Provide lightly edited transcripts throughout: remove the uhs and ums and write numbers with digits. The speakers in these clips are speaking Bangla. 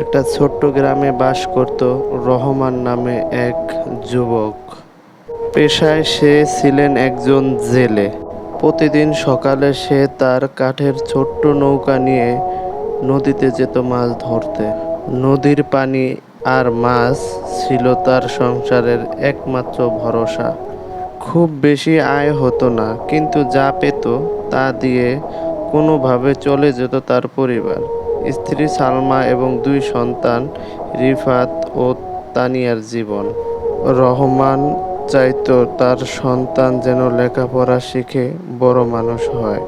একটা ছোট্ট গ্রামে বাস করত রহমান নামে এক যুবক। পেশায় সে ছিলেন একজন জেলে। প্রতিদিন সকালে সে তার কাঠের ছোট্ট নৌকা নিয়ে নদীতে যেত মাছ ধরতে। নদীর পানি আর মাছ ছিল তার সংসারের একমাত্র ভরসা। খুব বেশি আয় হতো না, কিন্তু যা পেত তা দিয়ে কোনোভাবে চলে যেত তার পরিবার। স্ত্রী সালমা এবং দুই সন্তান রিফাত ও তানিয়ার জীবন। রহমান চাইতো তার সন্তান যেন লেখাপড়া শিখে বড় মানুষ হয়।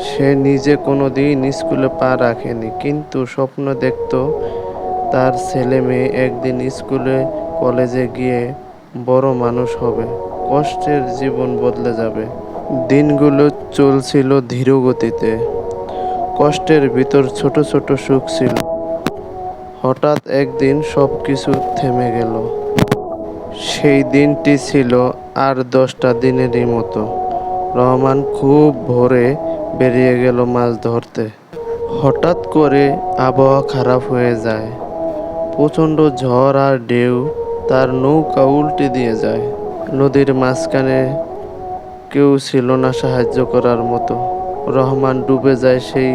সে নিজে কোনোদিন স্কুলে পা রাখেনি, কিন্তু স্বপ্ন দেখত তার ছেলে মেয়ে একদিন স্কুলে কলেজে গিয়ে বড় মানুষ হবে, কষ্টের জীবন বদলে যাবে। দিনগুলো চলছিল ধীর গতিতে। কষ্টের ভিতর ছোট ছোট সুখ ছিল। হঠাৎ একদিন সবকিছু থেমে গেল। সেই দিনটি ছিল আর 10টা দিনেরই মতো। রহমান খুব ভোরে বেরিয়ে গেল মাছ ধরতে। হঠাৎ করে আবহাওয়া খারাপ হয়ে যায়। প্রচণ্ড ঝড় আর ঢেউ তার নৌকা উল্টে দিয়ে যায়। নদীর মাঝখানে কেউ ছিল না সাহায্য করার মতো। রহমান ডুবে যায় সেই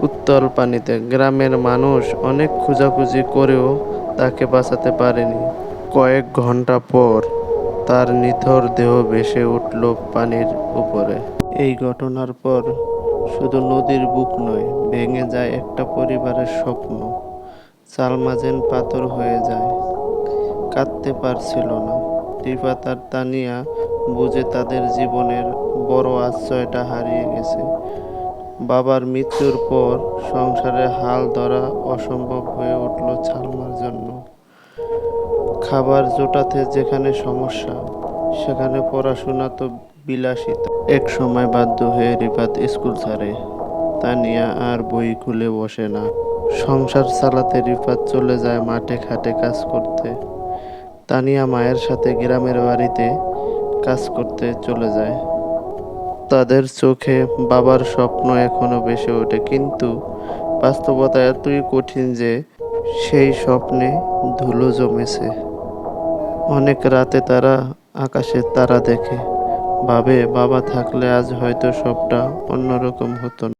উত্তাল পানিতে। গ্রামের মানুষ অনেক খোঁজাখুঁজি করেও তাকে বাঁচাতে পারেনি। কয়েক ঘন্টা পর তার নিথর দেহ ভেসে উঠল পানির উপরে। এই ঘটনার পর শুধু নদীর বুক নয়, ভেঙে যায় একটা পরিবারের স্বপ্ন। সালমা যেন পাথর হয়ে যায়, কাঁদতে পারছিল না। রিফাত আর তানিয়া বুঝে তাদের জীবনের বড় আশ্রয়টা হারিয়ে গেছে। বাবার মৃত্যুর পর সংসারে হাল ধরা অসম্ভব হয়ে উঠল সালমার জন্য। খাবার জোটাতে যেখানে সমস্যা, সেখানে পড়াশোনা তো বিলাসিতা। এক সময় বাধ্য হয়ে রিফাত স্কুল ছাড়ে। তানিয়া আর বই খুলে বসে না। সংসার চালাতে রিফাত চলে যায় মাঠে ঘাটে কাজ করতে। তানিয়া মায়ের সাথে গ্রামের বাড়িতে কাজ করতে চলে যায়। তাদের চোখে বাবার স্বপ্ন এখনো ভেসে ওঠে, কিন্তু বাস্তবতা এতই কঠিন যে সেই স্বপ্নে ধুলো জমেছে। অনেক রাতে তারা আকাশের তারা দেখে, ভাবে বাবা থাকলে আজ হয়তো সবটা অন্যরকম হতো।